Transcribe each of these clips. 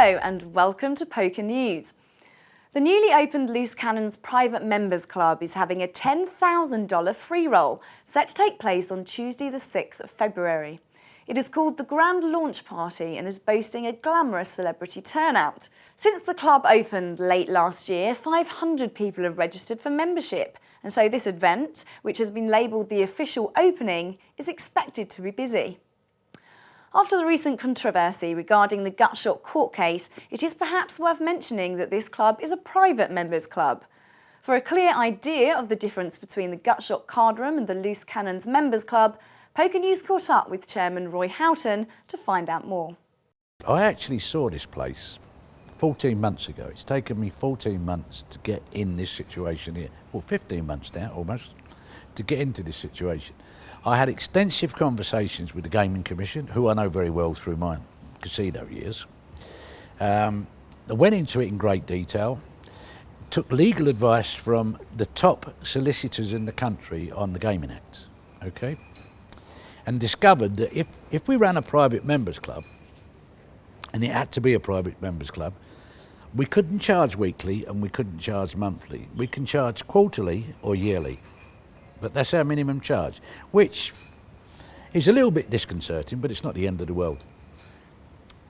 Hello and welcome to Poker News. The newly opened Loose Cannon's Private Members Club is having a $10,000 free roll set to take place on Tuesday the 6th of February. It is called the Grand Launch Party and is boasting a glamorous celebrity turnout. Since the club opened late last year, 500 people have registered for membership, and so this event, which has been labelled the official opening, is expected to be busy. After the recent controversy regarding the Gutshot court case, it is perhaps worth mentioning that this club is a private members club. For a clear idea of the difference between the Gutshot card room and the Loose Cannons members club, Poker News caught up with Chairman Roy Houghton to find out more. I actually saw this place 14 months ago. It's taken me 14 months to get in this situation here. Well, 15 months now, almost, to get into this situation. I had extensive conversations with the Gaming Commission, who I know very well through my casino years. I went into it in great detail, took legal advice from the top solicitors in the country on the Gaming Act, okay? And discovered that if we ran a private members club, and it had to be a private members club, we couldn't charge weekly and we couldn't charge monthly. We can charge quarterly or yearly. But that's our minimum charge, which is a little bit disconcerting, but it's not the end of the world.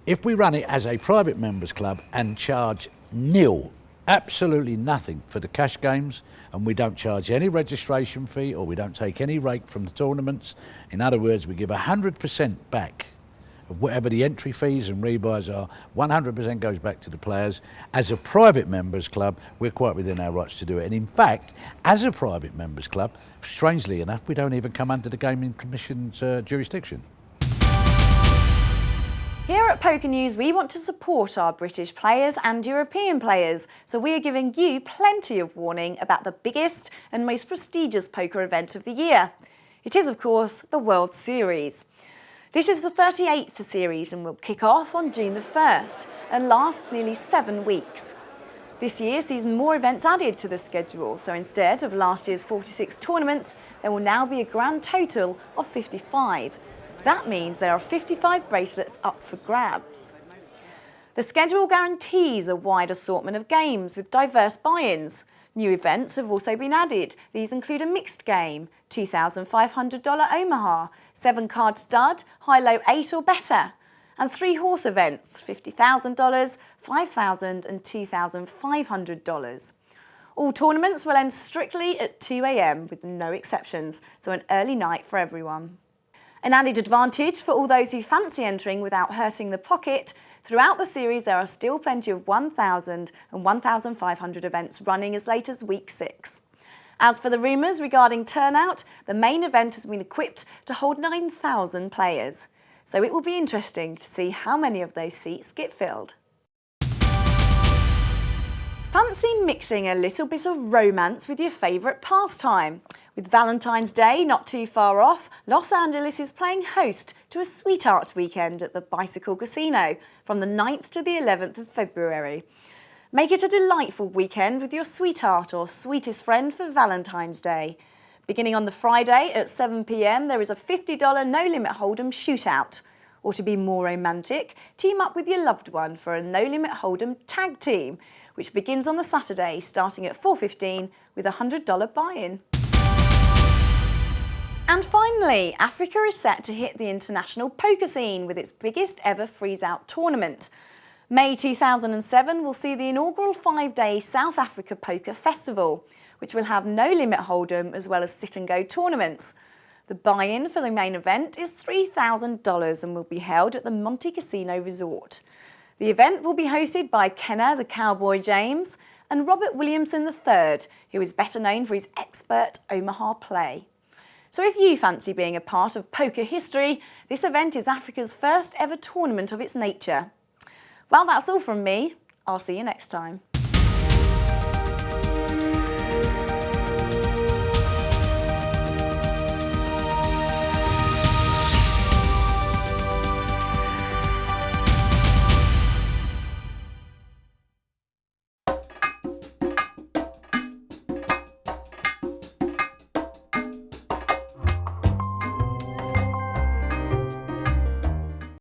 If we run it as a private members club and charge nil, absolutely nothing for the cash games, and we don't charge any registration fee or we don't take any rake from the tournaments, in other words, we give 100% back of whatever the entry fees and rebuys are, 100% goes back to the players. As a private members club, we're quite within our rights to do it. And in fact, as a private members club, strangely enough, we don't even come under the Gaming Commission's jurisdiction. Here at Poker News, we want to support our British players and European players, so we are giving you plenty of warning about the biggest and most prestigious poker event of the year. It is, of course, the World Series. This is the 38th series and will kick off on June the 1st and lasts nearly 7 weeks. This year sees more events added to the schedule, so instead of last year's 46 tournaments, there will now be a grand total of 55. That means there are 55 bracelets up for grabs. The schedule guarantees a wide assortment of games with diverse buy-ins. New events have also been added. These include a mixed game, $2,500 Omaha, 7-card stud, high-low 8 or better, and 3 horse events, $50,000, $5,000 and $2,500. All tournaments will end strictly at 2 AM with no exceptions, so an early night for everyone. An added advantage for all those who fancy entering without hurting the pocket, throughout the series there are still plenty of 1,000 and 1,500 events running as late as week 6. As for the rumours regarding turnout, the main event has been equipped to hold 9,000 players. So it will be interesting to see how many of those seats get filled. Fancy mixing a little bit of romance with your favourite pastime? With Valentine's Day not too far off, Los Angeles is playing host to a sweetheart weekend at the Bicycle Casino from the 9th to the 11th of February. Make it a delightful weekend with your sweetheart or sweetest friend for Valentine's Day. Beginning on the Friday at 7 PM, there is a $50 no-limit hold'em shootout. Or to be more romantic, team up with your loved one for a no-limit hold'em tag team, which begins on the Saturday starting at 4:15 with a $100 buy-in. And finally, Africa is set to hit the international poker scene with its biggest ever freeze-out tournament. May 2007 will see the inaugural 5-day South Africa Poker Festival, which will have no limit hold'em as well as sit-and-go tournaments. The buy-in for the main event is $3,000 and will be held at the Monte Casino Resort. The event will be hosted by Kenner the Cowboy James and Robert Williamson III, who is better known for his expert Omaha play. So if you fancy being a part of poker history, this event is Africa's first ever tournament of its nature. Well, that's all from me. I'll see you next time.